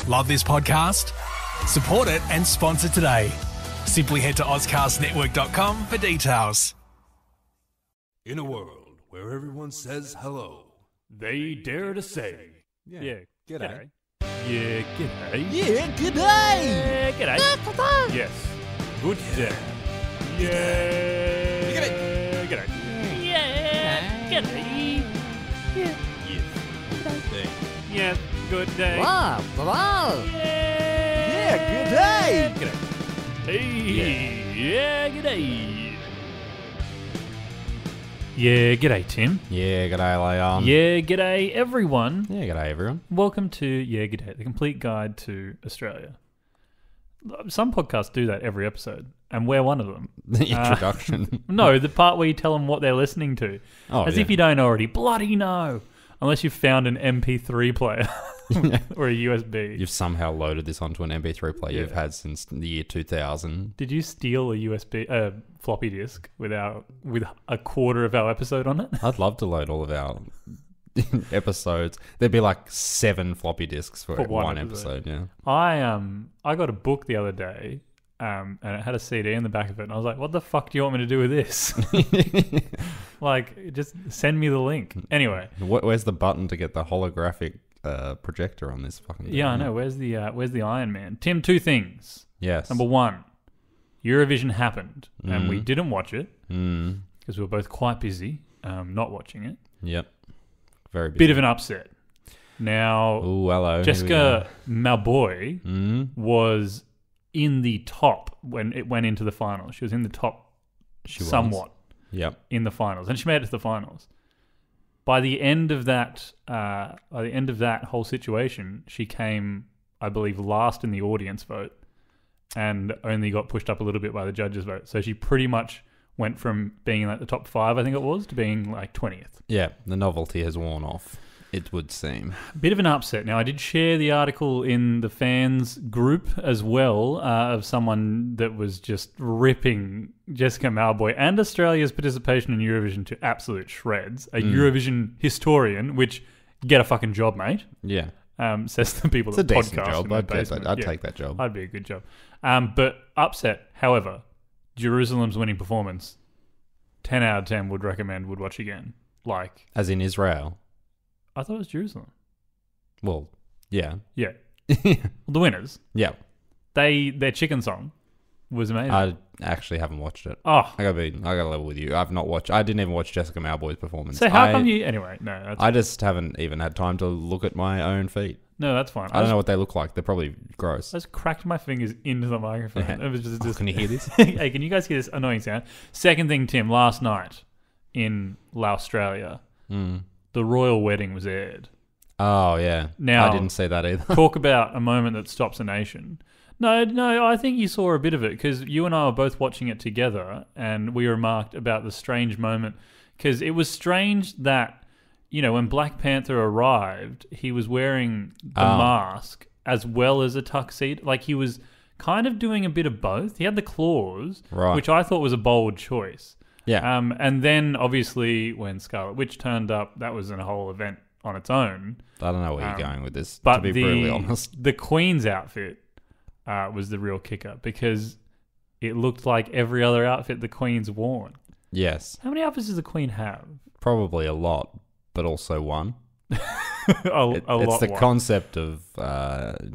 Love this podcast? Support it and sponsor today. Simply head to auscastnetwork.com for details. In a world where everyone says hello, they dare to say, g'day. Yeah, g'day. Yeah, g'day! Yeah, g'day. Yes. Good day. Yeah. G'day. G'day. Yeah. G'day. Yeah. Yes. Yeah. Good day. Wow, wow! Yeah. Yeah, good day. G'day. Hey. Yeah. G'day. Yeah. G'day, Tim. Yeah, g'day, Leon. Yeah. G'day, everyone. Yeah, g'day, everyone. Welcome to Yeah, G'day, the complete guide to Australia. Some podcasts do that every episode, and we're one of them. The introduction. No, the part where you tell them what they're listening to. Oh, As yeah. if you don't already. Bloody no. Unless you've found an MP3 player or a USB. You've somehow loaded this onto an MP3 player you've Yeah. had since the year 2000. Did you steal a USB floppy disk with a quarter of our episode on it? I'd love to load all of our episodes. There'd be like 7 floppy disks for one episode. Yeah. I got a book the other day, and it had a CD in the back of it, and I was like, "What the fuck do you want me to do with this?" Like, just send me the link. Anyway, Where's the button to get the holographic projector on this fucking thing? yeah, I know. Where's the Iron Man? Tim, 2 things. Yes. Number 1, Eurovision happened, and we didn't watch it Mm. because we were both quite busy, not watching it. Yep. Very busy. Bit of an upset. Now, Ooh, hello. Jessica Malboy Mm. was in the top when it went into the finals. She was in the top She was. somewhat Yep. in the finals, and she made it to the finals. By the end of that, whole situation, she came, I believe, last in the audience vote, and only got pushed up a little bit by the judges' vote. So she pretty much went from being in like the top 5, I think it was, to being like 20th. Yeah, the novelty has worn off, it would seem. Bit of an upset. Now, I did share the article in the fans group as well of someone that was just ripping Jessica Malboy and Australia's participation in Eurovision to absolute shreds. A Eurovision historian, which, get a fucking job, mate, Yeah. says the people It's a that decent podcast job. in their I'd basement. Yeah, take that job. I'd be a good job. But upset, however, Jerusalem's winning performance, 10 out of 10 would watch again. Like, As in Israel. I thought it was Jerusalem. Well, yeah. Yeah. The winners. Yeah. Their chicken song was amazing. I actually haven't watched it. oh, I gotta level with you. I've not watched. I didn't even watch Jessica Malboy's performance. so how come you? Anyway, no, that's, I just haven't even had time to look at my own feet. no, that's fine. I don't know what they look like. They're probably gross. I just cracked my fingers into the microphone. Yeah. It was just, Oh, can you hear this? Hey, can you guys hear this annoying sound? Second thing, Tim. Last night in La Australia, the royal wedding was aired. Oh yeah. Now- I didn't see that either. Talk about a moment that stops a nation. No, I think you saw a bit of it because you and I were both watching it together, and we remarked about the strange moment because it was strange that, you know, when Black Panther arrived, he was wearing the mask as well as a tuxedo. Like, he was kind of doing a bit of both. He had the claws, Right. which I thought was a bold choice. Yeah. And then obviously when Scarlet Witch turned up, that was a whole event on its own. I don't know where you're going with this. But to be brutally honest. the Queen's outfit was the real kicker because it looked like every other outfit the Queen's worn. Yes. How many outfits does the Queen have? Probably a lot, but also one. a It's lot. the One. concept of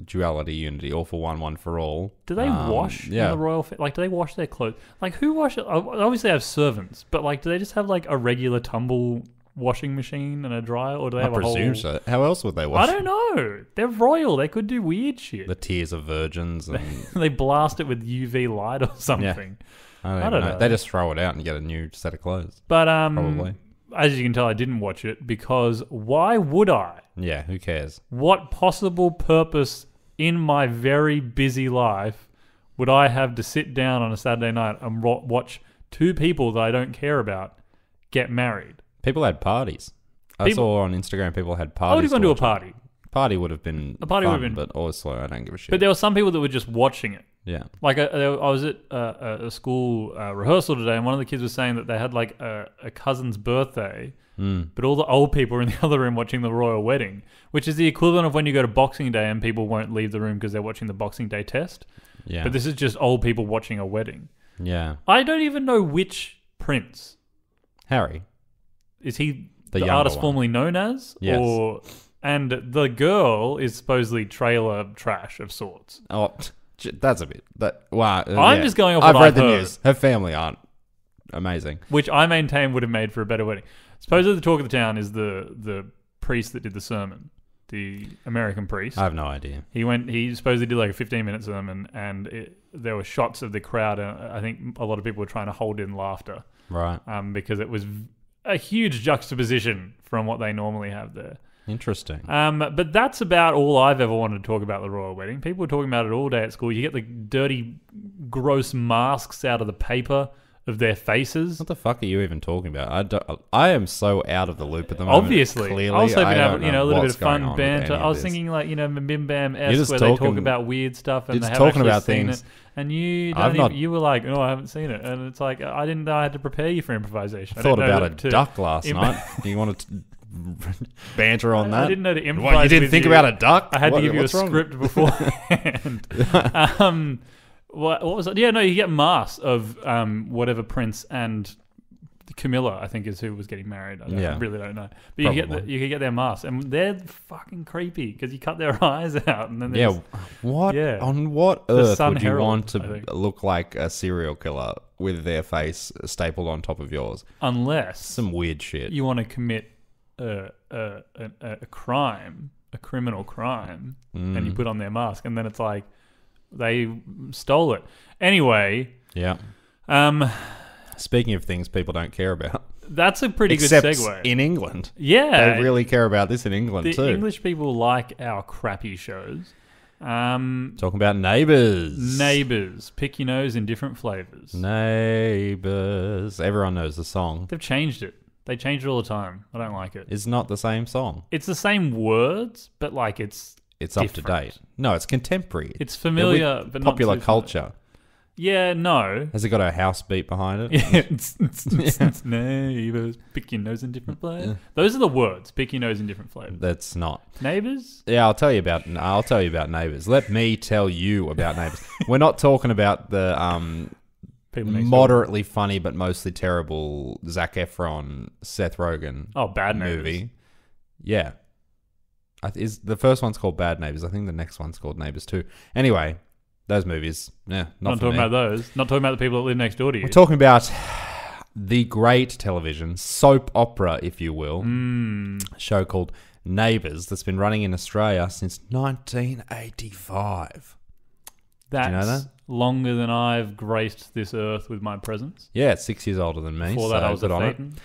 duality, unity, all for one, one for all. Do they wash in the royal? Like, do they wash their clothes? Like, who washes? Obviously, they have servants, but like, do they just have like a regular tumble washing machine and a dryer, or do they I have a whole? presume so. How else would they wash? I don't know. They're royal. They could do weird shit. The tears of virgins. And, They blast it with UV light or something. I don't know. They just throw it out and get a new set of clothes. But Probably. as you can tell, I didn't watch it because why would I? Yeah, who cares? What possible purpose in my very busy life would I have to sit down on a Saturday night and watch 2 people that I don't care about get married? People had parties. I saw on Instagram people had parties. I would have gone to a watch it. party. Party would have been A party fun, would have been- but also I don't give a shit. But there were some people that were just watching it. Yeah. Like I was at a school rehearsal today, and one of the kids was saying that they had like a cousin's birthday, but all the old people were in the other room watching the royal wedding, which is the equivalent of when you go to Boxing Day and people won't leave the room because they're watching the Boxing Day test. Yeah. But this is just old people watching a wedding. Yeah. I don't even know which prince. Harry. Is he The the younger artist one. formerly known as? Yes. And the girl is supposedly trailer trash of sorts. Oh, that's a bit. Wow. I'm just going off I've what read I've the heard. news. Her family aren't amazing. Which I maintain would have made for a better wedding. Supposedly the talk of the town is the priest that did the sermon, the American priest. I have no idea. He supposedly did like a 15-minute sermon, and there were shots of the crowd. I think a lot of people were trying to hold in laughter. Right. Because it was a huge juxtaposition from what they normally have there. Interesting. But that's about all I've ever wanted to talk about the royal wedding. People were talking about it all day at school. You get the dirty, gross masks out of the paper of their faces. What the fuck are you even talking about? I am so out of the loop at the moment. Obviously. Clearly, I was hoping to have don't a little bit what's of fun going on with banter. any I was of this. thinking like, Bim You're Bam-esque just where they talk talking- about weird stuff and you're they just haven't talking actually about seen things. it. And you I've not- you were like, no, I haven't seen it. And it's like, I didn't know I had to prepare you for improvisation. I thought didn't know about a to- duck last night. You wanted to banter on that? I didn't know to improvise. What, you didn't with think you. about a duck? I had to give you a What's wrong? script beforehand. What was it? Yeah, no, you get masks of whatever prince and Camilla, I think, is who was getting married. I really don't know. But you can get their masks, and they're fucking creepy because you cut their eyes out, and then What? Yeah. On what earth son would you Harold, want I to think. look like a serial killer with their face stapled on top of yours? unless Some weird shit. you want to commit a crime, a criminal crime, and you put on their mask, and then it's like they stole it. Anyway, Yeah. Speaking of things people don't care about, that's a pretty except good segue. in England, Yeah, they really care about this in England the too. English people like our crappy shows. Talking about Neighbours. Neighbours, pick your nose in different flavors. Neighbours. Everyone knows the song. They've changed it. They change it all the time. I don't like it. It's not the same song. It's the same words, but like it's It's up to different. date. No, it's contemporary. It's familiar, With but not popular too familiar. culture. Yeah, no. Has it got a house beat behind it? it's neighbours, pick your nose in different flavors. Those are the words. Pick your nose in different flavors. That's not. Neighbours. Yeah, I'll tell you about Neighbours. Let me tell you about Neighbours. We're not talking about the People next door. moderately funny but mostly terrible Zac Efron, Seth Rogen Bad Neighbours. movie. Yeah. Is the first one's called Bad Neighbours. I think the next one's called Neighbours 2. Anyway, those movies, not Not for talking me. about those. Not talking about the people that live next door to you. We're talking about the great television soap opera, if you will, show called Neighbours that's been running in Australia since 1985. That's you know that? longer than I've graced this earth with my presence. Yeah, it's 6 years older than me. Before so that, I was good a on it. Phaeton.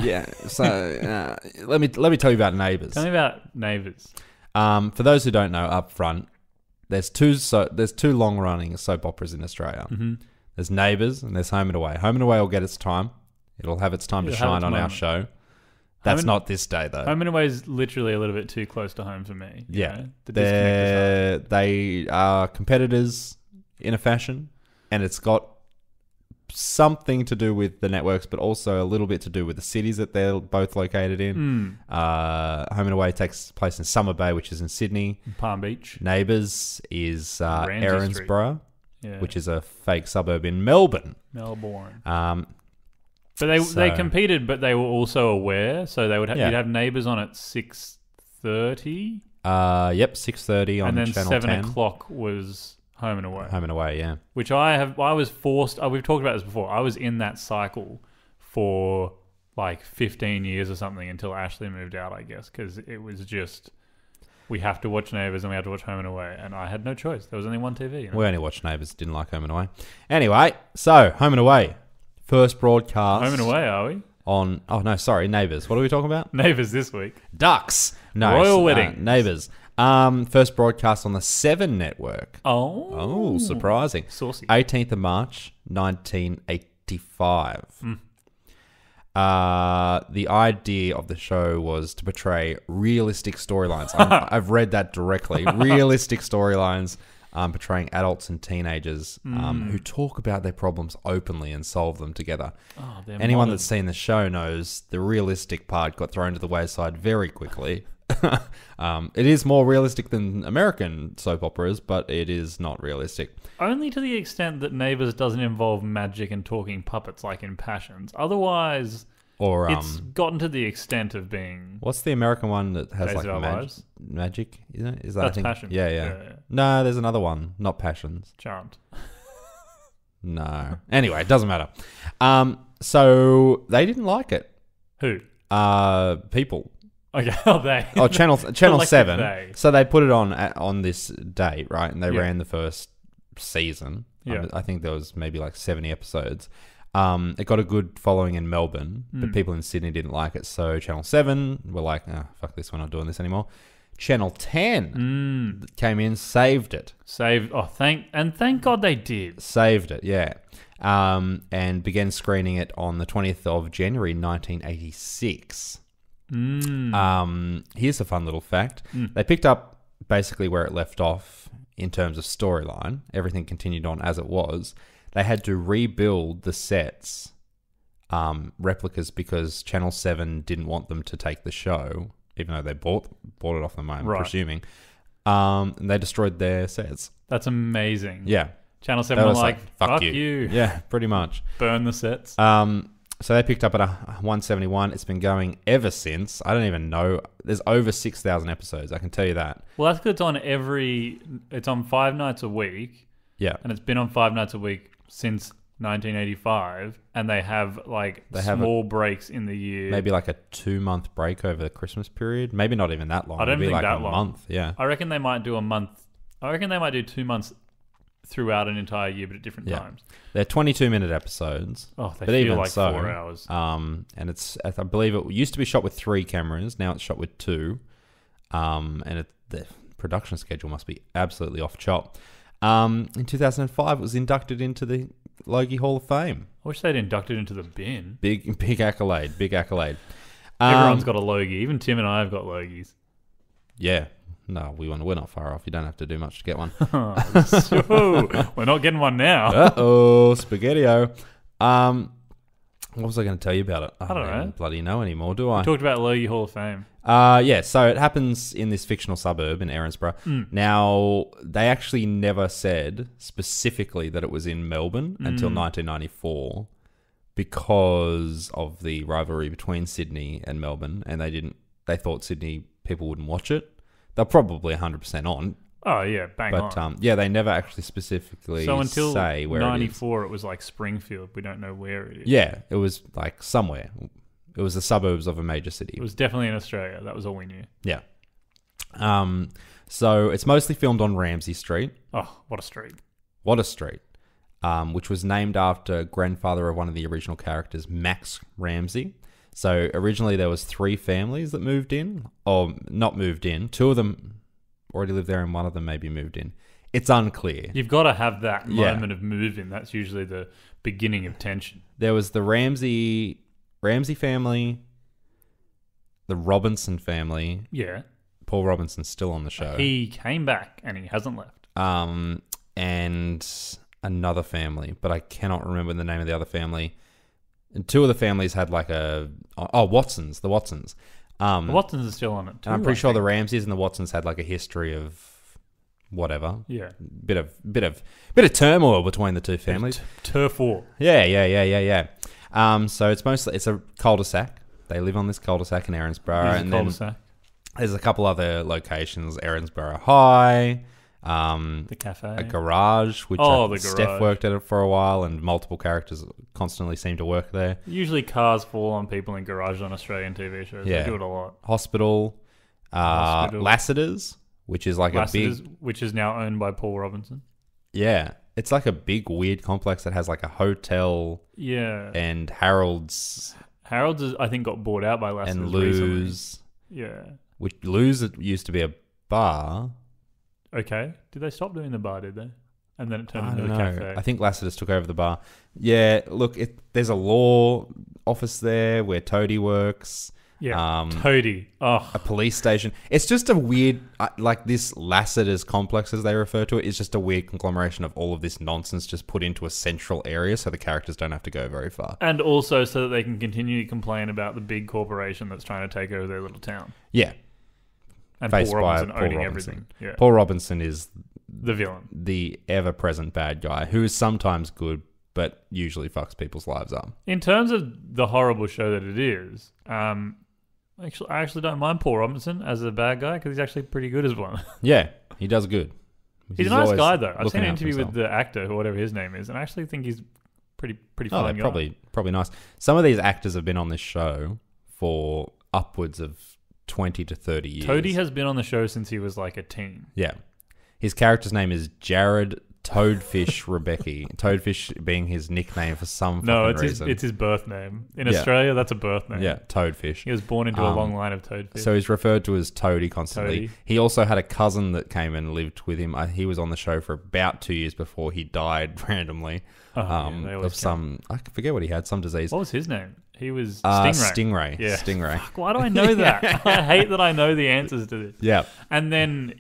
Yeah. So let me tell you about Neighbours. Tell me about Neighbours. For those who don't know, up front, there's two long running soap operas in Australia. Mm-hmm. There's Neighbours and there's Home and Away. Home and Away will get its time. It'll have its time to It'll have shine its on our moment. show. That's and- not this day though. Home and Away is literally a little bit too close to home for me. you Yeah, know? The disconnect is hard. they are competitors in a fashion, and it's got something to do with the networks, but also a little bit to do with the cities that they're both located in. Home and Away takes place in Summer Bay, which is in Sydney. Palm Beach. Neighbours is Ramsay Erinsborough, Yeah. which is a fake suburb in Melbourne. Melbourne. So- But they competed, but they were also aware. So they would Yeah. you'd have Neighbours on at 6:30, 6:30 on and then Channel 7 10. o'clock was Home and Away. Home and Away, yeah. Which I was forced. We've talked about this before. I was in that cycle for like 15 years or something until Ashley moved out, I guess, because it was just we have to watch Neighbours and we have to watch Home and Away, and I had no choice. There was only one TV. You know? We only watched Neighbours, didn't like Home and Away. Anyway, so Home and Away. First broadcast. Home and Away, are we? Neighbours. What are we talking about? Neighbours this week. Ducks. No. Royal Weddings. Neighbours. First broadcast on the 7 network. Oh, Surprising. saucy. 18th of March, 1985. The idea of the show was to portray realistic storylines. I've read that directly. Realistic storylines portraying adults and teenagers who talk about their problems openly and solve them together. Oh, Anyone that's seen the show knows the realistic part got thrown to the wayside very quickly. It is more realistic than American soap operas, but it is not realistic. Only to the extent that Neighbours doesn't involve magic and talking puppets like in Passions. Otherwise, Or it's gotten to the extent of being... what's the American one that has Days like of Our Lives? magic? Is that That's I think, Passion. Yeah. No, there's another one, not Passions. Charmed. No. Anyway, it doesn't matter. So they didn't like it. Who? People. Okay, they. Oh, Channel Collective 7. they. So they put it on this date, right? And they Yeah. ran the first season. Yeah. I think there was maybe like 70 episodes. It got a good following in Melbourne, but people in Sydney didn't like it. So Channel 7 were like, fuck this, we're not doing this anymore. Channel 10 came in, saved it. Thank God they did. Saved it, yeah. And began screening it on the 20th of January 1986. Here's a fun little fact. They picked up basically where it left off in terms of storyline. Everything continued on as it was. They had to rebuild the sets, replicas, because Channel 7 didn't want them to take the show, even though they bought it off them, I'm presuming. And they destroyed their sets. That's amazing. Yeah. Channel 7 were like, fuck you. Yeah, pretty much. Burn the sets. So they picked up at 171. It's been going ever since. I don't even know. There's over 6,000 episodes. I can tell you that. Well, that's because it's on 5 nights a week. Yeah. And it's been on 5 nights a week since 1985. And they have small breaks in the year. Maybe like a 2-month break over the Christmas period. Maybe not even that long. I don't Maybe think like that a long. month. Yeah. I reckon they might do a month. I reckon they might do 2 months throughout an entire year, but at different times. They're 22-minute episodes. Oh, they but feel even like so, 4 hours. And it's, I believe it used to be shot with 3 cameras. Now it's shot with 2. And the production schedule must be absolutely off chop. In 2005, it was inducted into the Logie Hall of Fame. I wish they'd inducted into the bin. Big accolade. Everyone's got a Logie. Even Tim and I have got Logies. Yeah. No, we're not far off. You don't have to do much to get one. We're not getting one now. Uh-oh, Spaghetti-O. What was I going to tell you about it? I don't know. even bloody know anymore, do I? We talked about Logie Hall of Fame. Yeah, so it happens in this fictional suburb in Erinsborough. Now, they actually never said specifically that it was in Melbourne until 1994 because of the rivalry between Sydney and Melbourne, and they thought Sydney people wouldn't watch it. They're probably 100% on. Oh, yeah, bang on. But, yeah, they never actually specifically So until say where 94, it was like Springfield. We don't know where it is. Yeah, it was like somewhere. It was the suburbs of a major city. It was definitely in Australia. That was all we knew. Yeah. So it's mostly filmed on Ramsay Street. Oh, what a street. What a street. Which was named after grandfather of one of the original characters, Max Ramsay. So originally there was 3 families that moved in, or not moved in. 2 of them already lived there and one of them maybe moved in. It's unclear. You've got to have that moment of move-in. That's usually the beginning of tension. There was the Ramsay family, the Robinson family. Yeah. Paul Robinson's still on the show. He came back and he hasn't left. And another family, but I cannot remember the name of the other family. And 2 of the families had like Watsons, the Watsons. The Watsons are still on it too. And I'm pretty sure the Ramsays and the Watsons had like a history of whatever. Yeah. Bit of turmoil between the 2 families. Turf war. Yeah. So it's a cul-de-sac. They live on this cul-de-sac in Erinsborough. And cul-de-sac. There's a couple other locations, Erinsborough High, The cafe. a garage, which the Steph garage. worked at it for a while, and multiple characters constantly seem to work there. Usually cars fall on people in garages on Australian TV shows. Yeah. They do it a lot. Hospital. Lassiter's, which is like Lassiter's, which is now owned by Paul Robinson. Yeah. It's like a big, weird complex that has like a hotel Yeah. and Harold's I think, got bought out by Lassiter's and recently. Lou's. Yeah. Which Lou's used to be a bar. Okay. Did they stop doing the bar, did they? And then it turned I into don't the know. cafe. I think Lassiter's took over the bar. Yeah, look, there's a law office there where Toadie works. Yeah, Toadie. Oh, a police station. It's just a weird, like this Lassiter's complex, as they refer to it, is just a weird conglomeration of all of this nonsense just put into a central area so the characters don't have to go very far. and also so that they can continue to complain about the big corporation that's trying to take over their little town. Yeah. And Faced Paul by Robinson Paul owning Robinson. everything. Yeah. Paul Robinson is The villain. the ever-present bad guy who is sometimes good but usually fucks people's lives up. In terms of the horrible show that it is, I actually don't mind Paul Robinson as a bad guy because he's actually pretty good as one. Yeah, he does good. He's a nice always guy though. I've seen looking an out for interview with himself. the actor, or whatever his name is, and I actually think he's pretty Oh, fun they're guy. probably nice. Some of these actors have been on this show for upwards of 20 to 30 years. Toadie has been on the show since he was like a teen. Yeah. His character's name is Jared Toadfish Rebecca. Toadfish being his nickname for some No, fucking reason. it's his birth name. In Yeah. Australia, that's a birth name. Yeah, Toadfish. He was born into a long line of toadfish. So he's referred to as Toadie constantly. Toadie. He also had a cousin that came and lived with him. He was on the show for about 2 years before he died randomly yeah, they always of some, I forget what he had, some disease. What was his name? He was Stingray. Stingray. Yeah. Stingray. Fuck, why do I know that? I hate that I know the answers to this. Yeah. And then,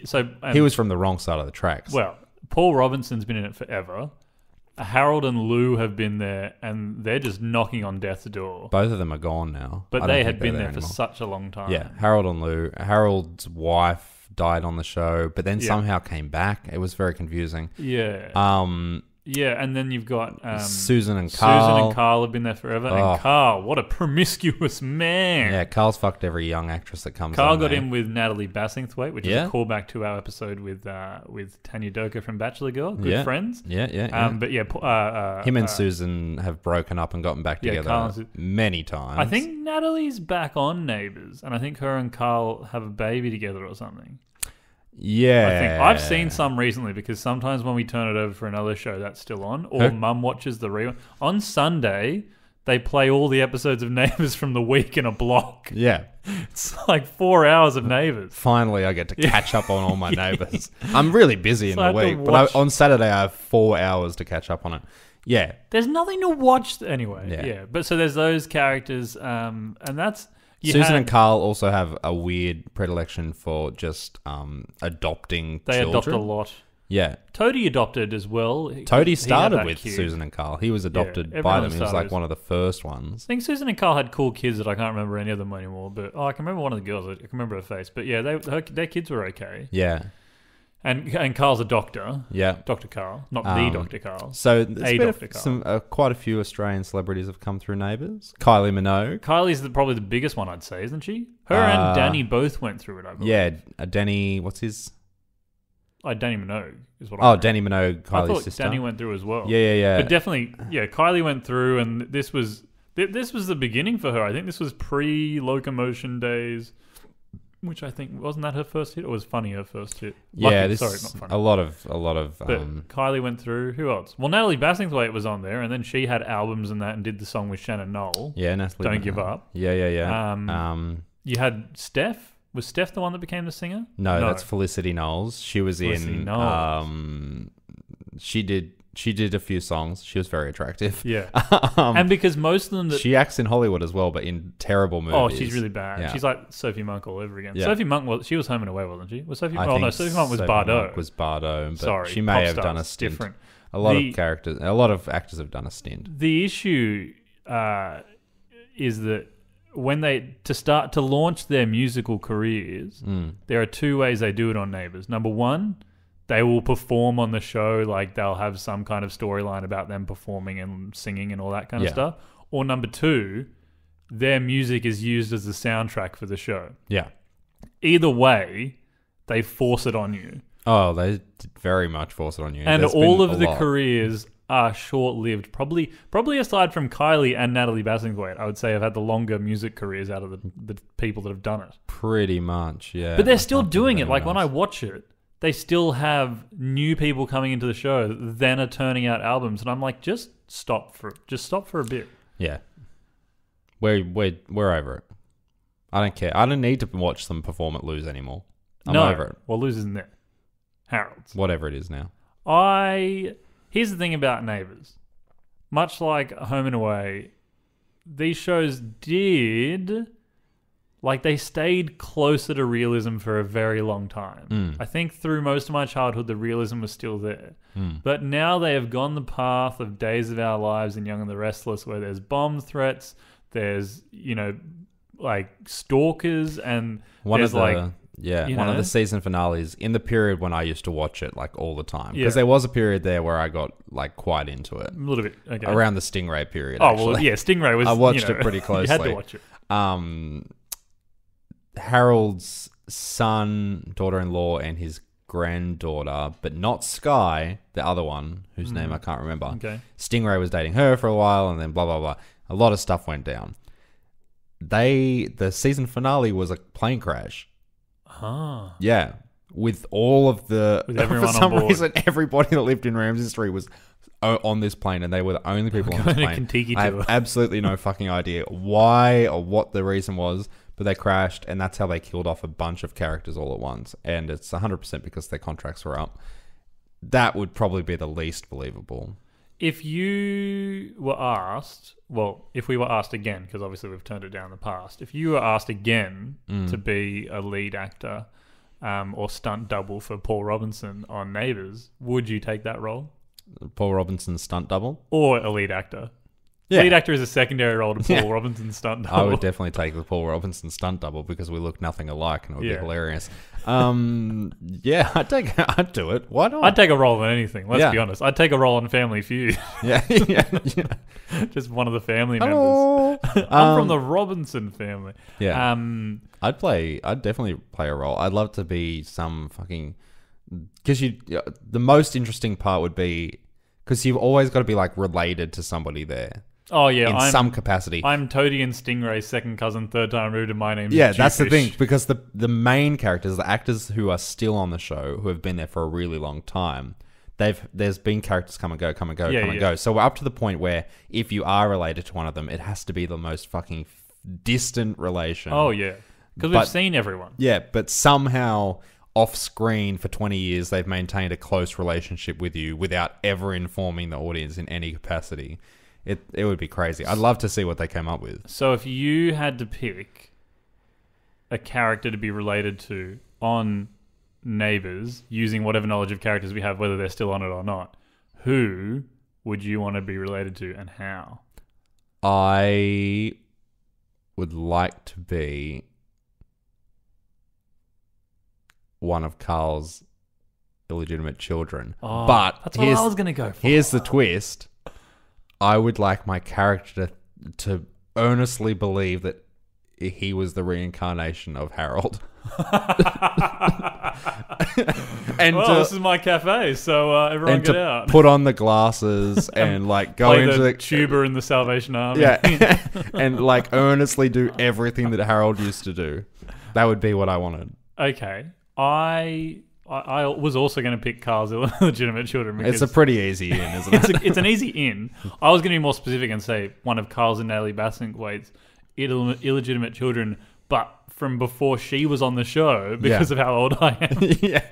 He was from the wrong side of the tracks. Well, Paul Robinson's been in it forever. Harold and Lou have been there, and they're just knocking on death's door. Both of them are gone now. But I don't they think had they're been there there for anymore. such a long time. Yeah, Harold and Lou. Harold's wife died on the show, but then Yeah. somehow came back. It was very confusing. Yeah. Yeah, and then you've got Susan and Karl. Susan and Karl have been there forever. Oh. And Karl, what a promiscuous man. Yeah, Carl's fucked every young actress that comes Karl on got there. in with Natalie Bassingthwaite, which Yeah. is a callback to our episode with Tanya Doka from Bachelor Girl. Good Yeah. friends. Yeah. But yeah, Him and Susan have broken up and gotten back yeah, together Karl and many times. I think Natalie's back on Neighbours, and I think her and Karl have a baby together or something. Yeah. I think I've seen some recently because sometimes when we turn it over for another show, that's still on, or Mum watches the rerun. On Sunday, they play all the episodes of Neighbours from the week in a block. Yeah. It's like 4 hours of Neighbours. Finally, I get to catch up on all my neighbours. I'm really busy in So I the have to week, but watch- on Saturday I have 4 hours to catch up on it. Yeah. There's nothing to watch anyway. Yeah. Yeah. But so there's those characters, and that's Susan and Karl also have a weird predilection for just adopting they children. adopt a lot. Yeah. Toadie adopted as well. Toadie He had started that with kid. Susan and Karl. He was adopted by everyone them. He was started like with- one of the first ones. I think Susan and Karl had cool kids that I can't remember any of them anymore. But I can remember one of the girls. I can remember her face. But yeah, their kids were okay. Yeah. And Karl's a doctor. Yeah. Dr. Karl. Not the Dr. Karl. So there's been Dr. Karl. some quite a few Australian celebrities have come through Neighbours. Kylie Minogue. Kylie's probably the biggest one, I'd say, isn't she? Her and Danny both went through it, I believe. Yeah. Danny, what's his? Danny Minogue is what Oh, I Danny Minogue, I Kylie's thought sister. Danny went through as well. Yeah. But definitely, yeah, Kylie went through, and this was the beginning for her. I think this was pre-Locomotion days, which I think wasn't that her first hit, or was Funny her first hit? Yeah, Lucky, this sorry, not Funny. a lot of But Kylie went through. Who else? Well, Natalie Bassingthwaite was on there, and then she had albums and that, and did the song with Shannon Knoll. yeah, Natalie Don't Minogue. Give Up. Yeah. You had Steph. Was Steph the one that became the singer? No, that's Felicity Knowles. She was Felicity in. Knowles. She did a few songs. She was very attractive. Yeah. And because most of them that She acts in Hollywood as well, but in terrible movies. oh, she's really bad. Yeah. She's like Sophie Monk all over again. Yeah. Sophie Monk she was Home and Away, wasn't she? Was Sophie? I Oh think no, Sophie Monk was Sophie Bardot. Monk was Bardot, but Sorry, she may Pop have done a Stars, stint. different. A lot of actors have done a stint. The issue is that when to launch their musical careers, there are two ways they do it on Neighbours. Number one, they will perform on the show, like they'll have some kind of storyline about them performing and singing and all that kind of Yeah. stuff. Or number two, their music is used as the soundtrack for the show. Yeah. Either way, they force it on you. Oh, they very much force it on you. And There's all been of a the lot. careers are short-lived. Probably aside from Kylie and Natalie Bassingthwaite, I would say have had the longer music careers out of the people that have done it. Pretty much, yeah. But they're I still can't think of doing it. anyone Like when I else. watch it, they still have new people coming into the show that then are turning out albums, and I'm like, just stop for a bit. Yeah. We're over it. I don't care. I don't need to watch them perform at Lose anymore. I'm over it. Well, Luz isn't there. Harold's. Whatever it is now. Here's the thing about Neighbours. Much like Home and Away, these shows did like they stayed closer to realism for a very long time. I think through most of my childhood, the realism was still there. But now they have gone the path of Days of Our Lives and Young and the Restless, where there's bomb threats, there's, like stalkers, and One there's of the season finales in the period when I used to watch it like all the time. Because there was a period there where I got like quite into it. A little bit. Okay. Around the Stingray period. Oh, actually. well, yeah, Stingray was... I watched it pretty closely. You had to watch it. Harold's son, daughter-in-law, and his granddaughter, but not Sky, the other one, whose name I can't remember. Okay. Stingray was dating her for a while, and then blah, blah, blah. A lot of stuff went down. The season finale was a plane crash. Ah. Yeah. With all of the... With everyone for some on board. reason, everybody that lived in Ramsay Street was on this plane, and they were the only people on this Going to plane. Kentucky I tour. have absolutely no fucking idea why or what the reason was, but they crashed, and that's how they killed off a bunch of characters all at once. And it's 100% because their contracts were up. That would probably be the least believable. If you were asked, if we were asked again, because obviously we've turned it down in the past, if you were asked again to be a lead actor or stunt double for Paul Robinson on Neighbours, would you take that role? Paul Robinson's stunt double? Or a lead actor? Yeah. Lead actor is a secondary role to Paul Robinson's stunt double. I would definitely take the Paul Robinson stunt double because we look nothing alike and it would be hilarious. I'd do it. Why not? I'd take a role in anything, let's be honest. I'd take a role on Family Feud. Yeah. Just one of the family Hello. members. I'm from the Robinson family. Yeah. I'd definitely play a role. I'd love to be some fucking... Because the most interesting part would be... Because you've always got to be like related to somebody there. Oh, yeah. In some capacity. I'm Toadie and Stingray's second cousin, third time removed, and my name's Yeah, that's the Jewfish. thing. Because the main characters, the actors who are still on the show, who have been there for a really long time, there's been characters come and go. So we're up to the point where if you are related to one of them, it has to be the most fucking distant relation. Oh, yeah. Because we've seen everyone. Yeah, but somehow off screen for 20 years, they've maintained a close relationship with you without ever informing the audience in any capacity. It would be crazy. I'd love to see what they came up with. So if you had to pick a character to be related to on Neighbours, using whatever knowledge of characters we have, whether they're still on it or not, who would you want to be related to and how? I would like to be one of Karl's illegitimate children. Oh, but that's what I was going to go for. Here's the twist. I would like my character to earnestly believe that he was the reincarnation of Harold. And this is my cafe, so everyone and get to out. put on the glasses and like go Play into the the tuba in the Salvation Army. Yeah. And like earnestly do everything that Harold used to do. That would be what I wanted. Okay. I was also going to pick Karl's illegitimate children. It's a pretty easy in, isn't it? It's an easy in. I was going to be more specific and say one of Karl's and Natalie Bassingthwaite's illegitimate children, but from before she was on the show because of how old I am. Yeah.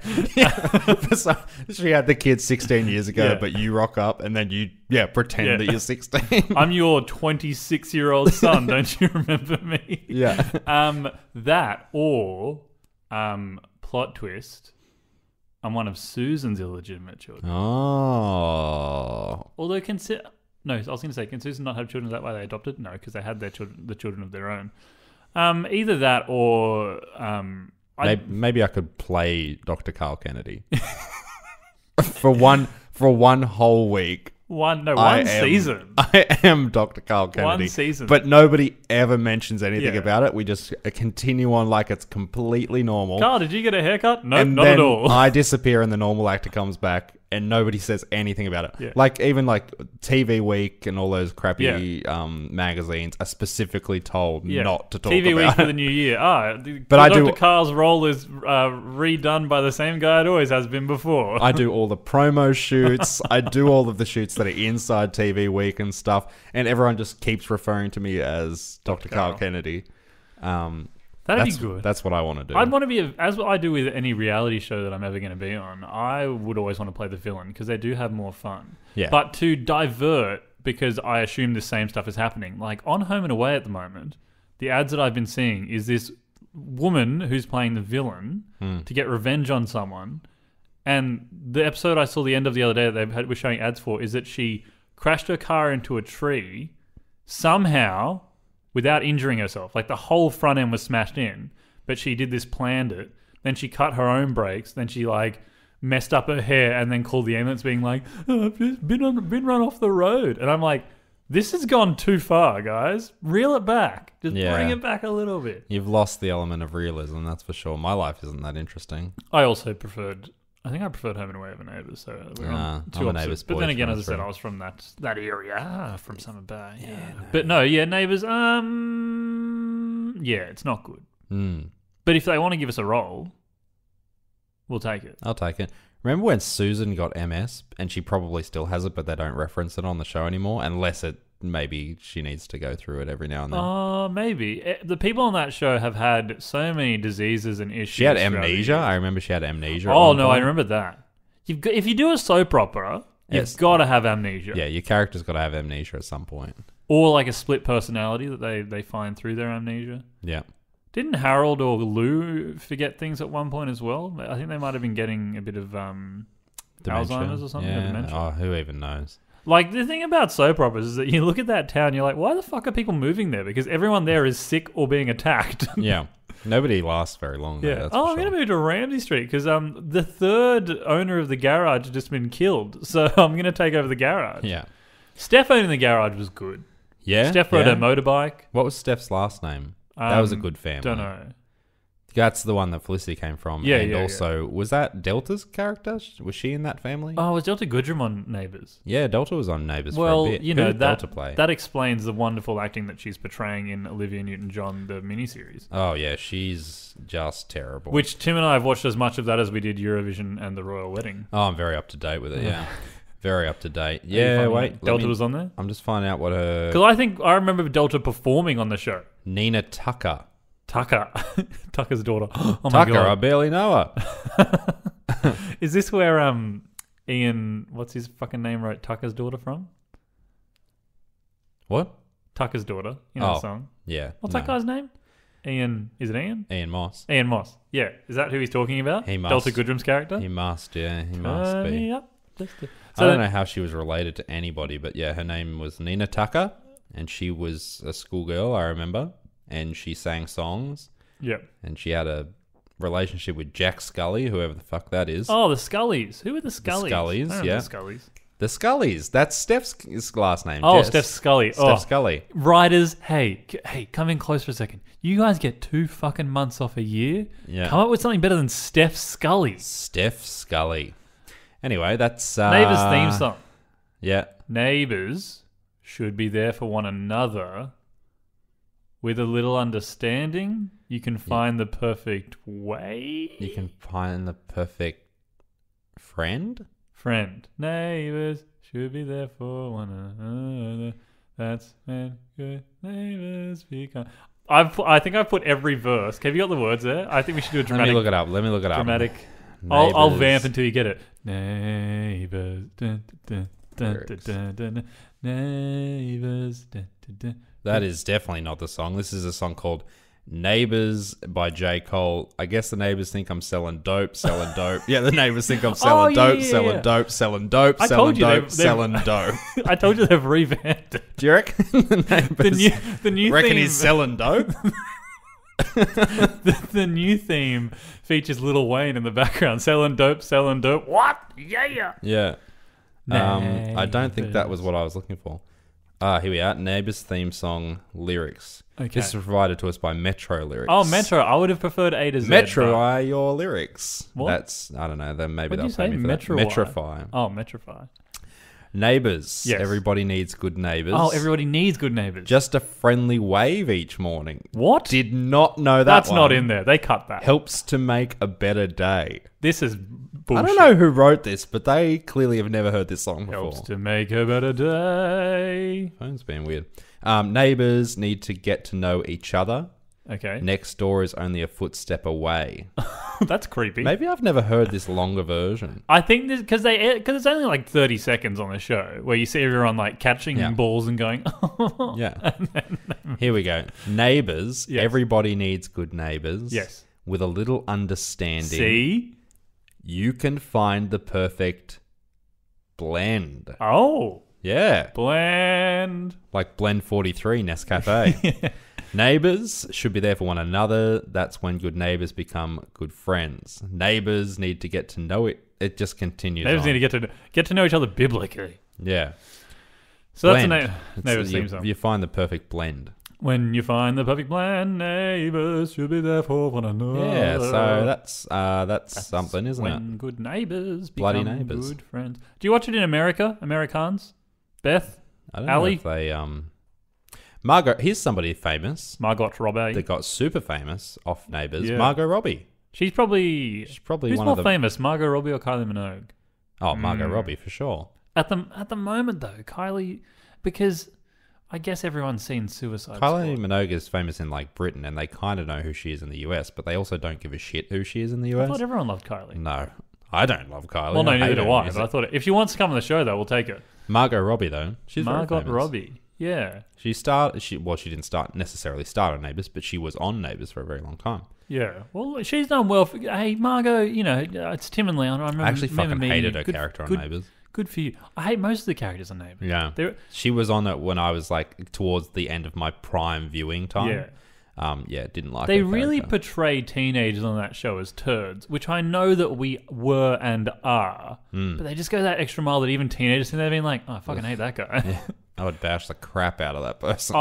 So she had the kids 16 years ago, Yeah. but you rock up and then you pretend that you're 16. I'm your 26-year-old son. Don't you remember me? Yeah. That or plot twist. I'm one of Susan's illegitimate children. Oh. Although I was going to say, can Susan not have children? Is that why they adopted? No, because they had the children of their own. Either that or Maybe I could play Dr. Karl Kennedy for one whole week. One season. I am Dr. Karl Kennedy. One season. But nobody ever mentions anything Yeah. about it. We just continue on like it's completely normal. Karl, did you get a haircut? No, And not then at all. I disappear and the normal actor comes back and nobody says anything about it. Yeah. Like even like TV Week and all those crappy magazines are specifically told not to talk TV about Week for it. the new year. But I Dr. do- Karl's role is redone by the same guy it always has been before. I do all the promo shoots. I do all of the shoots that are inside TV Week and stuff. And everyone just keeps referring to me as Dr. Karl Kennedy. That'd be good. That's what I want to do. I'd want to be, as I do with any reality show that I'm ever going to be on, I would always want to play the villain because they do have more fun. Yeah. But to divert, because I assume the same stuff is happening, like on Home and Away at the moment, the ads that I've been seeing is this woman who's playing the villain to get revenge on someone. And the episode I saw the end of the other day that they were showing ads for is that she crashed her car into a tree somehow without injuring herself. Like the whole front end was smashed in, but she did this, planned it. Then she cut her own brakes. Then she like messed up her hair and then called the ambulance being like, oh, I've just been run off the road. And I'm like, this has gone too far, guys. Reel it back. Just bring it back a little bit. You've lost the element of realism, that's for sure. My life isn't that interesting. I preferred Home and Away over Neighbours. So we're on two I'm a opposites. Neighbours But boy then again, through as I and said, through. I was from that area, from Summer Bay. Yeah. But no, Neighbours, it's not good. But if they want to give us a role, we'll take it. I'll take it. Remember when Susan got MS, and she probably still has it, but they don't reference it on the show anymore, unless maybe she needs to go through it every now and then. Maybe. The people on that show have had so many diseases and issues. She had throughout the amnesia. years. I remember she had amnesia. Oh, no, I remember that. If you do a soap opera, Yes. you've got to have amnesia. Yeah, your character's got to have amnesia at some point. Or like a split personality that they find through their amnesia. Yeah. Didn't Harold or Lou forget things at one point as well? I think they might have been getting a bit of Dementia. Alzheimer's or something. Or Yeah. dementia. Oh, who even knows? Like, the thing about soap operas is that you look at that town, you're like, why the fuck are people moving there? Because everyone there is sick or being attacked. Yeah. Nobody lasts very long there. Yeah. That's Oh, for I'm going sure. to move to Ramsay Street because the third owner of the garage had just been killed. So I'm going to take over the garage. Yeah. Steph owning the garage was good. Yeah. Steph rode yeah. her motorbike. What was Steph's last name? That was a good family. Don't know. That's the one that Felicity came from. Yeah, and yeah, also, was that Delta's character? Was she in that family? Oh, was Delta Goodrum on Neighbours? Yeah, Delta was on Neighbours Well, for a bit. you Who know, did Delta play? that explains the wonderful acting that she's portraying in Olivia Newton-John, the miniseries. Oh, yeah, she's just terrible. Which Tim and I have watched as much of that as we did Eurovision and the Royal Wedding. Oh, I'm very up to date with it, yeah. Very up to date. Are you Yeah, finding wait. out Delta was on there? I'm just finding out what her... Because I remember Delta performing on the show. Nina Tucker. Tucker's daughter. Oh my Tucker, I God. barely know her. Is this where Ian, what's his fucking name, wrote Tucker's daughter from? What? Tucker's daughter, you know the song. Yeah. What's that guy's name? Ian, is it Ian? Ian Moss. Ian Moss. Yeah. Is that who he's talking about? He must. Delta Goodrum's character? He must, yeah. He must Turn be. me up. I don't know how she was related to anybody, but yeah, her name was Nina Tucker, and she was a schoolgirl, I remember, and she sang songs, Yep. and she had a relationship with Jack Scully, whoever the fuck that is. Oh, the Scullys. Who are the Scullys? Scullys, I don't know yeah. The Scullys. The Scullys. That's Steph's last name. Oh, Jess. Steph Scully. Steph Scully. Writers, hey, come in close for a second. You guys get 2 fucking months off a year. Yeah. Come up with something better than Steph Scully. Steph Scully. Anyway, that's... Neighbours theme song. Yeah. Neighbours should be there for one another. With a little understanding, you can find the perfect way. You can find the perfect friend? Friend. Neighbours should be there for one another. That's when good neighbours become. I think I've put every verse. Have you got the words there? I think we should do a dramatic. Let me look it up. Dramatic. Neighbours. I'll vamp until you get it. Neighbours. Dun, dun, dun, dun, dun, dun, dun, neighbours. Dun, dun, dun. That is definitely not the song. This is a song called Neighbours by J. Cole. I guess the neighbours think I'm selling dope. Yeah, the neighbours think I'm selling dope, yeah. selling dope, selling dope, I selling told you dope, they've- selling dope. I told you they've revamped it. Do you reckon the neighbours The new reckon theme, he's selling dope? the new theme features Lil Wayne in the background selling dope. What? Yeah. Yeah. I don't think that was what I was looking for. Here we are. Neighbours theme song lyrics. Okay. This is provided to us by Metro Lyrics. Oh, Metro. I would have preferred A to Z. Metro but- are your lyrics. What? That's, I don't know. Then maybe What'd they'll you pay say? me for that. Metro-wire? Metrify. Oh, Metrify. Neighbours. Yes. Everybody needs good neighbours. Oh, everybody needs good neighbours. Just a friendly wave each morning. What? Did not know that That's one. not in there. They cut that. Helps to make a better day. This is bullshit. I don't know who wrote this, but they clearly have never heard this song before. Helps to make a better day. Phone's being weird. Neighbours need to get to know each other. Okay. Next door is only a footstep away. That's creepy. Maybe I've never heard this longer version. I think this because it's only like 30 seconds on the show where you see everyone like catching Yeah. balls and going, Yeah. Here we go. Neighbours. Yes. Everybody needs good neighbours. Yes. With a little understanding. See? You can find the perfect blend. Oh. Yeah. Blend. Like Blend 43 Nescafe. Neighbours should be there for one another. That's when good neighbours become good friends. Neighbours need to get to know it. It just continues Neighbours on. need to get to know each other biblically. Yeah. So Blend. that's a Neighbours you, theme song. you find the perfect blend. When you find the perfect blend, neighbours should be there for one another. Yeah, so that's something, isn't it? When good neighbours Bloody become neighbours. good friends. Do you watch it in America? Americans? Beth? I don't Ali? know if they Margot, here's somebody famous Margot Robbie? that got super famous off Neighbours. Yeah. Margot Robbie. She's probably who's one more of the famous, Margot Robbie or Kylie Minogue? Oh, Margot Robbie for sure. At the moment though, Kylie, because I guess everyone's seen Suicide Kylie Squad. Minogue is famous in like Britain, and they kind of know who she is in the US, but they also don't give a shit who she is in the I US. thought everyone loved Kylie. No, I don't love Kylie. Well, no, I neither hate do her I. music. But I thought if she wants to come on the show, though, we'll take her. Margot Robbie though, she's very Margot famous. Robbie, yeah, She didn't necessarily start on Neighbours, but she was on Neighbours for a very long time. yeah. Well, she's done well. Hey, Margot, it's Tim and Leon. I I actually fucking hated her good, character on good, Neighbours. Good for you. I hate most of the characters on Neighbours. Yeah, she was on it when I was like towards the end of my prime viewing time. Yeah. Didn't like. They her really character. portray teenagers on that show as turds, which I know that we were and are. But they just go that extra mile that even teenagers think they're being like, oh, I fucking hate that guy. I would bash the crap out of that person.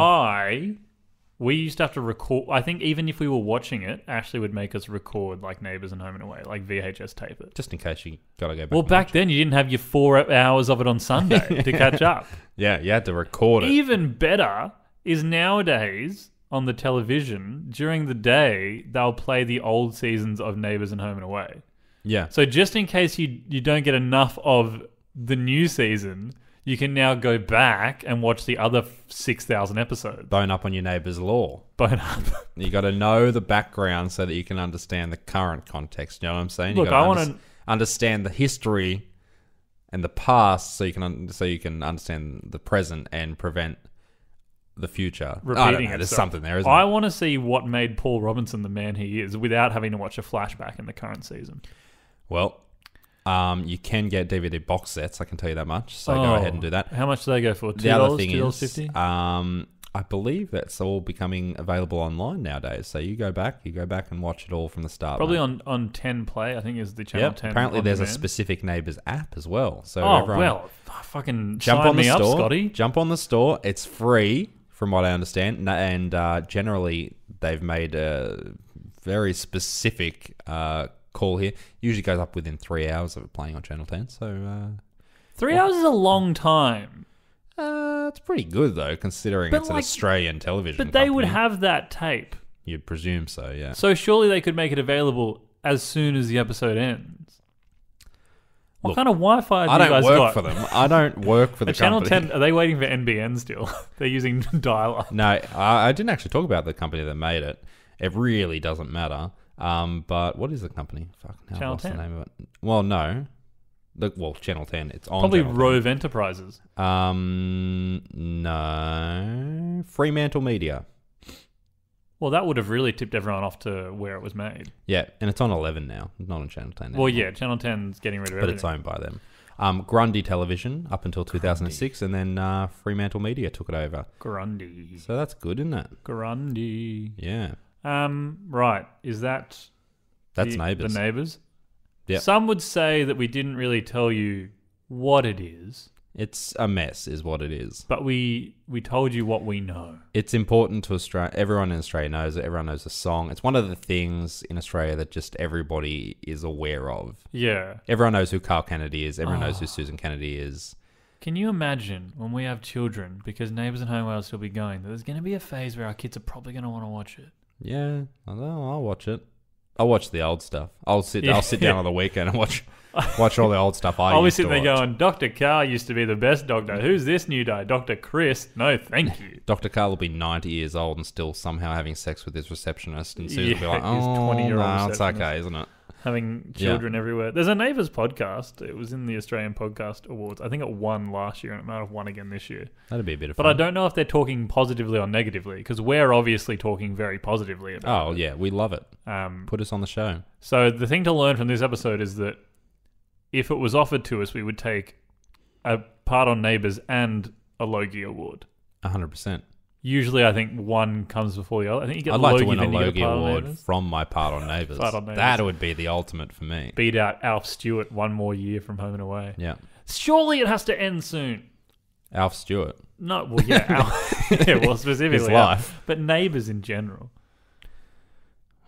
We used to have to record. I think even if we were watching it, Ashley would make us record like Neighbours and Home and Away, like VHS tape it. Just in case you gotta go back. Well, and back watch then you didn't have your 4 hours of it on Sunday to catch up. it. Yeah, you had to record it. Even better is nowadays on the television during the day they'll play the old seasons of Neighbours and Home and Away. Yeah. So just in case you don't get enough of the new season, you can now go back and watch the other 6,000 episodes. Bone up on your neighbour's law. Bone up. You got to know the background so that you can understand the current context. You know what I'm saying? Look, you gotta I want to understand the history and the past, so you can understand the present and prevent the future. repeating I don't know, it. there's So something there, isn't I there? want to see what made Paul Robinson the man he is without having to watch a flashback in the current season. Well, you can get DVD box sets. I can tell you that much. So go ahead and do that. How much do they go for? $2? The other thing is, $2.50? I believe that's all becoming available online nowadays. So you go back and watch it all from the start. Probably mate. on 10 Play, I think is the channel Yep. 10. Apparently, on there's a demand. specific Neighbours app as well. So Oh, everyone well, fucking jump sign on the me up, store. Scotty. Jump on the store. It's free, from what I understand, and generally they've made a very specific call here. Usually goes up within 3 hours of it playing on Channel 10. So 3 hours is a long time. it's pretty good though, considering But it's an like- Australian television. But they would company. have that tape. You'd presume so, yeah. So surely they could make it available as soon as the episode ends. What Look, kind of Wi-Fi have I you don't guys work got? for them. I don't work for the Channel company. 10, are they waiting for NBN still? They're using dial-up. No, I didn't actually talk about the company that made it. It really doesn't matter. But what is the company? Fuck, now I've Channel lost 10. the name of it. Well, no. Channel 10. It's on Probably Channel 10. Rove Enterprises. No. Fremantle Media. Well, that would have really tipped everyone off to where it was made. Yeah, and it's on 11 now, not on Channel 10 Well, anymore. yeah, Channel 10's getting rid of But everything. it's owned by them. Grundy Television up until 2006, and then Fremantle Media took it over. Grundy. So that's good, isn't it? Grundy. Yeah. Right. Is that That's Neighbours. The Neighbours? Yep. Some would say that we didn't really tell you what it is, It's a mess, is what it is. but we told you what we know. It's important to Australia. Everyone in Australia knows it. Everyone knows the song. It's one of the things in Australia that just everybody is aware of. Yeah. Everyone knows who Karl Kennedy is. Everyone knows who Susan Kennedy is. Can you imagine when we have children, because Neighbours and Home will still be going, that there's going to be a phase where our kids are probably going to want to watch it? Yeah, I know. I'll watch it. I'll watch the old stuff. I'll sit Yeah. down on the weekend and watch all the old stuff I I'll be used to sitting there watch. going, Dr. Karl used to be the best doctor. Who's this new guy? Dr. Chris? No, thank you. Dr. Karl will be 90 years old and still somehow having sex with his receptionist, and Susan will be Yeah, like, his "Oh, 20-year-old no, it's receptionist. okay, isn't it?" having children everywhere. There's a Neighbours podcast. It was in the Australian Podcast Awards. I think it won last year and it might have won again this year. That'd be a bit of fun. But I don't know if they're talking positively or negatively because we're obviously talking very positively about it. Oh, yeah. We love it. Put us on the show. So the thing to learn from this episode is that if it was offered to us, we would take a part on Neighbours and a Logie award. 100%. Usually, I think one comes before the other. I think you get I'd the like Logie, to win a then you get Logie part on award Neighbours. from my part on Neighbours. Part on Neighbours. That would be the ultimate for me. Beat out Alf Stewart one more year from Home and Away. Yeah. Surely it has to end soon. Alf Stewart. No, well, yeah, Alf. Yeah, well, specifically His Alf, life. but Neighbours in general.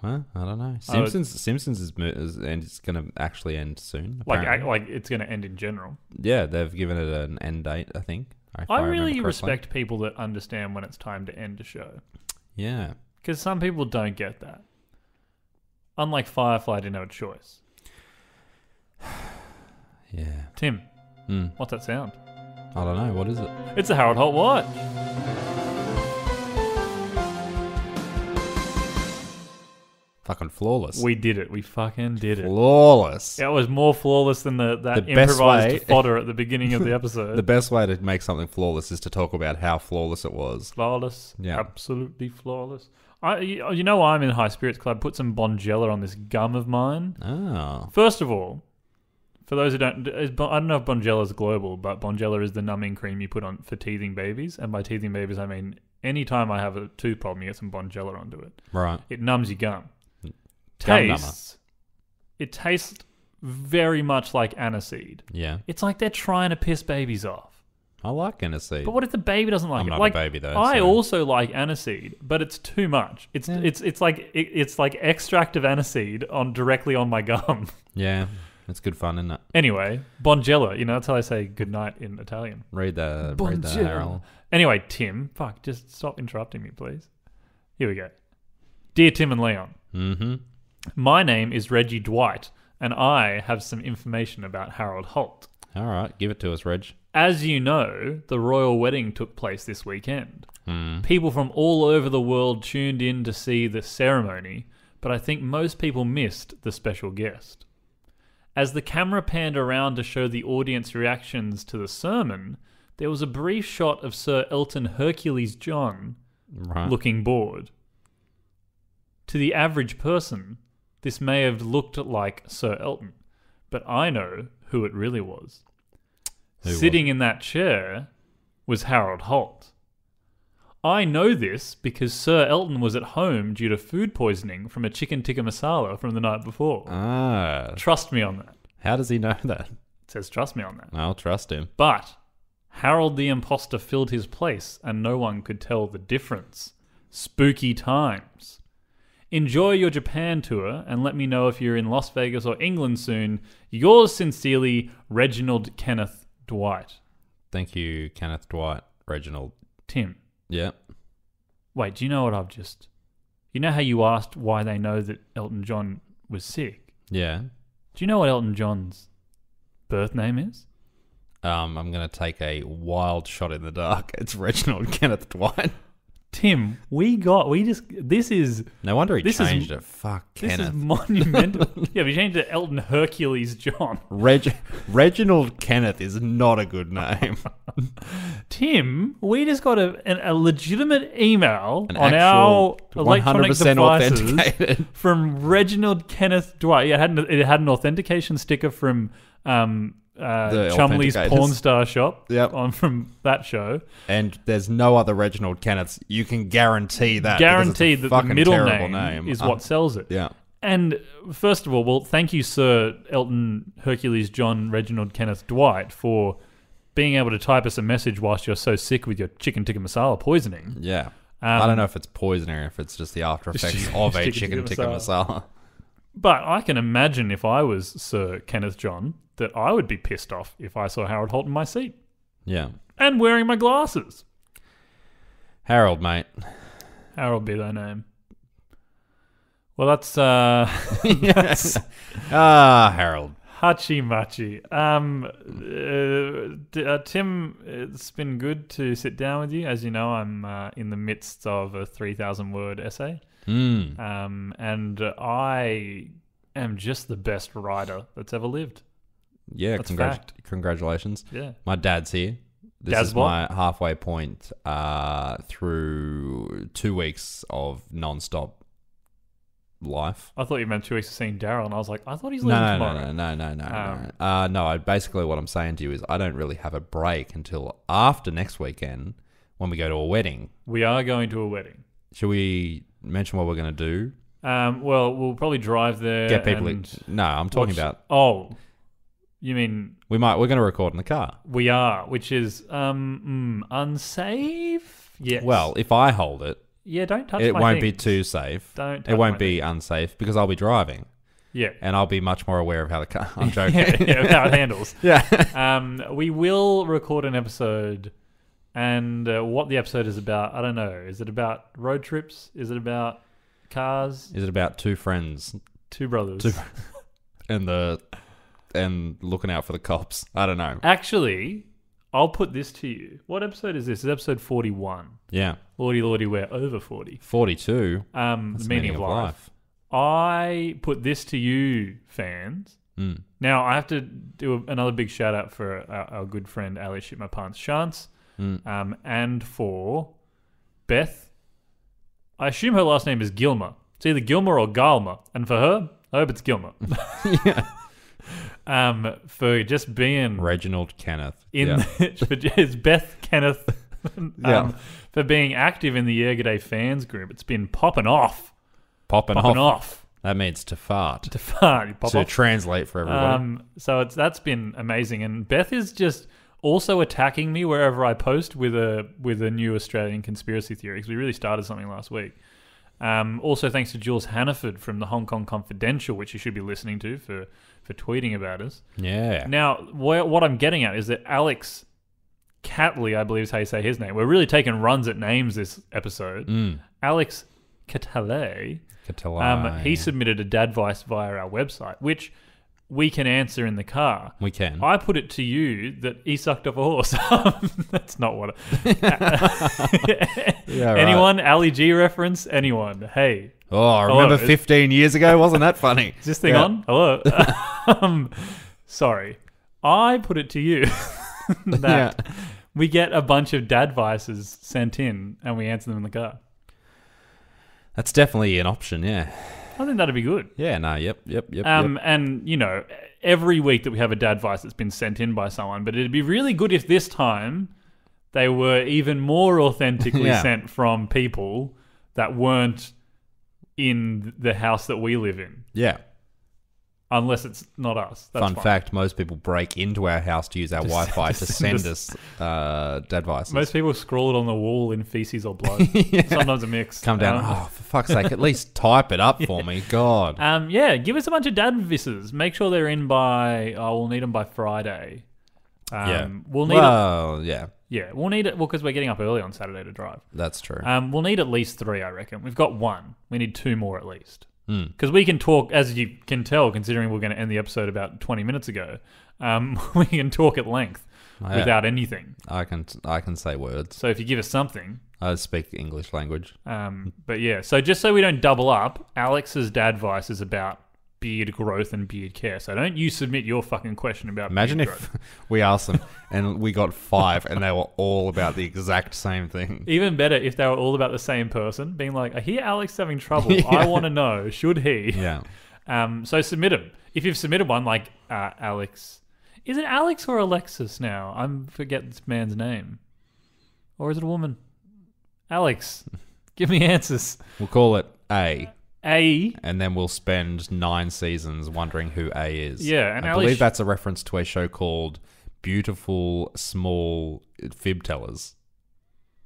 Well, I don't know. Simpsons is it's going to actually end soon. Apparently. Like it's going to end in general. Yeah, they've given it an end date, I think. I really respect people that understand when it's time to end a show. Yeah. Because some people don't get that. Unlike Firefly didn't have a choice. Yeah. Tim, what's that sound? I don't know. What is it? It's a Harold Holt what? Fucking flawless. We did it. We fucking did it. Flawless. It was more flawless than that The best improvised way- fodder at the beginning of the episode. The best way to make something flawless is to talk about how flawless it was. Flawless. Yeah. Absolutely flawless. You know why I'm in High Spirits Club? Put some Bonjela on this gum of mine. Oh. First of all, for those who don't... I don't know if Bonjela is global, but Bonjela is the numbing cream you put on for teething babies. And by teething babies, I mean anytime I have a tooth problem, you get some Bonjela onto it. Right. It numbs your gum. Gum It tastes very much like aniseed. Yeah. It's like they're trying to piss babies off. I like aniseed. But what if the baby doesn't like I'm it? not Like, a baby though. I so- also like aniseed, but it's too much. It's like extract of aniseed directly on my gum. Yeah. It's good fun, isn't it? Anyway, Bonjela. That's how they say good night in Italian. Read the Bonjela. Harold. Anyway, Tim, just stop interrupting me, please. Here we go. Dear Tim and Leon. Mm-hmm. My name is Reggie Dwight, and I have some information about Harold Holt. All right. Give it to us, Reg. As you know, the royal wedding took place this weekend. People from all over the world tuned in to see the ceremony, but I think most people missed the special guest. As the camera panned around to show the audience reactions to the sermon, there was a brief shot of Sir Elton Hercules John looking bored. To the average person, this may have looked like Sir Elton, but I know who it really was. Sitting in that chair was Harold Holt. I know this because Sir Elton was at home due to food poisoning from a chicken tikka masala from the night before. Ah. Trust me on that. How does he know that? It says trust me on that. I'll trust him. But Harold the imposter filled his place and no one could tell the difference. Spooky times. Enjoy your Japan tour and let me know if you're in Las Vegas or England soon. Yours sincerely, Reginald Kenneth Dwight. Thank you, Kenneth Dwight. Reginald. Tim. Yeah. Wait, do you know what I've just... You know how you asked why they know that Elton John was sick? Yeah. Do you know what Elton John's birth name is? I'm going to take a wild shot in the dark. It's Reginald Kenneth Dwight. Tim, this is... No wonder he changed it. Fuck, This Kenneth. is monumental. Yeah, we changed it to Elton Hercules John. Reginald Kenneth is not a good name. Tim, we just got a legitimate email An on actual our electronic 100% devices authenticated. from Reginald Kenneth Dwight. Yeah, it had an authentication sticker from Chumley's authenticators. Porn Star Shop from that show. And there's no other Reginald Kenneths. You can guarantee that. Guaranteed that the middle terrible name is what sells it. Yeah. And first of all, thank you, Sir Elton Hercules John Reginald Kenneth Dwight, for being able to type us a message whilst you're so sick with your chicken tikka masala poisoning. Yeah. I don't know if it's poison or if it's just the after effects of a chicken tikka masala. But I can imagine if I was Sir Kenneth John that I would be pissed off if I saw Harold Holt in my seat. Yeah. And wearing my glasses. Harold, mate. Harold be thy name. Well, that's... Yes. Harold. Hachi Machi. Tim, it's been good to sit down with you. As you know, I'm in the midst of a 3,000-word essay. And I am just the best rider that's ever lived. Yeah, That's fact. congratulations. Yeah. My dad's here. This Dad's is what? my halfway point through 2 weeks of non-stop life. I thought you meant 2 weeks of seeing Daryl, and I was like, I thought he's leaving tomorrow. No. What I'm saying to you is I don't really have a break until after next weekend when we go to a wedding. We are going to a wedding. Should we mention what we're going to do? Well, we'll probably drive there. Get people. No, I'm talking about. Oh, you mean We're going to record in the car. we are, which is unsafe? Yes. Well, if I hold it, yeah, don't touch it my won't be things. too safe. Don't touch It won't my be unsafe because I'll be driving. Yeah. And I'll be much more aware of how the car. I'm joking. yeah, how it handles. Yeah. We will record an episode, and what the episode is about, I don't know. Is it about road trips? Is it about cars? Is it about two friends Two brothers. and looking out for the cops? I don't know. Actually, I'll put this to you. What episode is this? It's episode 41. Yeah. Lordy, lordy, we're over 40. 42. The meaning of life. I put this to you, fans. Now, I have to do another big shout out for our good friend Ali Shit My Pants Chance, and for Beth. I assume her last name is Gilmer. It's either Gilmer or Galmer, and for her, I hope it's Gilmer. Yeah. For just being Reginald Kenneth. it's Beth Kenneth. Yeah. For being active in the Yerga Day fans group. It's been popping off. Popping off. That means to fart. To fart. Pop to off. translate for everybody. So that's been amazing. And Beth is just also attacking me wherever I post with a new Australian conspiracy theory, because we really started something last week. Also, thanks to Jules Hannaford from the Hong Kong Confidential, which you should be listening to for tweeting about us. Yeah. Now, what I'm getting at is that Alex Catley, I believe is how you say his name. We're really taking runs at names this episode. Alex Catley. He submitted a dadvice via our website, which we can answer in the car. We can. I put it to you that he sucked off a horse. That's not what... Yeah, right. Anyone? Ali G reference? Anyone? Hey. Oh, I remember 15 years ago. Wasn't that funny? Is this thing on? Hello? Sorry. I put it to you that we get a bunch of dadvices sent in and we answer them in the car. That's definitely an option, yeah. I think that'd be good. Yeah, no, yep. And, you know, every week that we have a dadvice that's been sent in by someone, but it'd be really good if this time they were even more authentically sent from people that weren't in the house that we live in. Yeah. Unless it's not us. That's Fun fine. fact, most people break into our house to use our Wi-Fi to send us dadvices. Most people scroll it on the wall in feces or blood. Sometimes a mix. Come down. For fuck's sake, at least type it up for me. God. Give us a bunch of dadvices. Make sure they're in by... we'll need them by Friday. We'll need we'll need it... Well, because we're getting up early on Saturday to drive. That's true. We'll need at least 3, I reckon. We've got 1. We need 2 more at least. Because we can talk, as you can tell, considering we're going to end the episode about 20 minutes ago, we can talk at length without anything. I can say words. So if you give us something... I speak English language. But yeah, so just so we don't double up, Alex's dadvice is about beard growth and beard care. So don't you submit your fucking question about Imagine beard if growth. we asked them and we got 5 and they were all about the exact same thing. Even better if they were all about the same person, being like, I hear Alex having trouble. I want to know, should he? Yeah. So submit them. If you've submitted one like Alex... Is it Alex or Alexis now? I forget this man's name. Or is it a woman? Alex. Give me answers. We'll call it A. A. And then we'll spend 9 seasons wondering who A is. Yeah. And I believe that's a reference to a show called Beautiful Small Fib Tellers.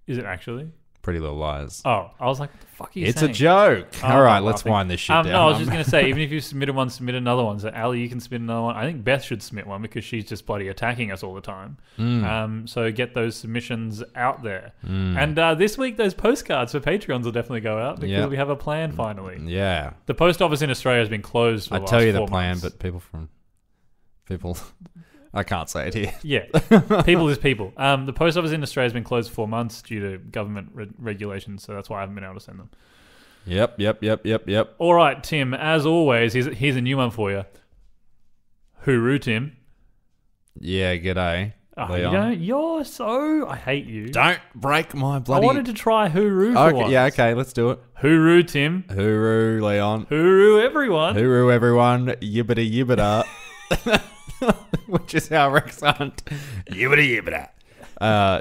Is it actually? Pretty Little Lies. Oh, I was like, what the fuck are you It's saying? a joke. Oh, all right, I'm let's laughing. wind this shit down. No, I was just going to say, even if you submitted one, submit another one. So, Ali, you can submit another one. I think Beth should submit one because she's just bloody attacking us all the time. So get those submissions out there. And this week, those postcards for Patreons will definitely go out because we have a plan finally. Yeah. The post office in Australia has been closed for the I last tell you the 4 plan, months. but people... I can't say it here. Yeah, people is people. The post office in Australia has been closed for 4 months due to government regulations, so that's why I haven't been able to send them. Yep. All right, Tim, as always, here's a new one for you. Hooroo, Tim. Yeah, g'day. Leon. I hate you. Don't break my bloody... I wanted to try Hooroo for once. Yeah, okay, let's do it. Hooroo, Tim. Hooroo, Leon. Hooroo, everyone. Hooroo, everyone. Yibbity yibbida. Which is how Rex Hunt. Yibbity yibbida.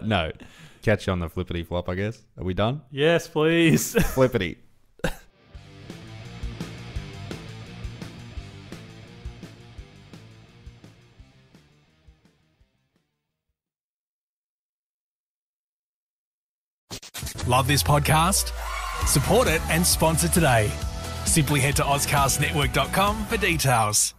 No. Catch you on the flippity flop, I guess. Are we done? Yes, please. Flippity. Love this podcast? Support it and sponsor today. Simply head to auscastnetwork.com for details.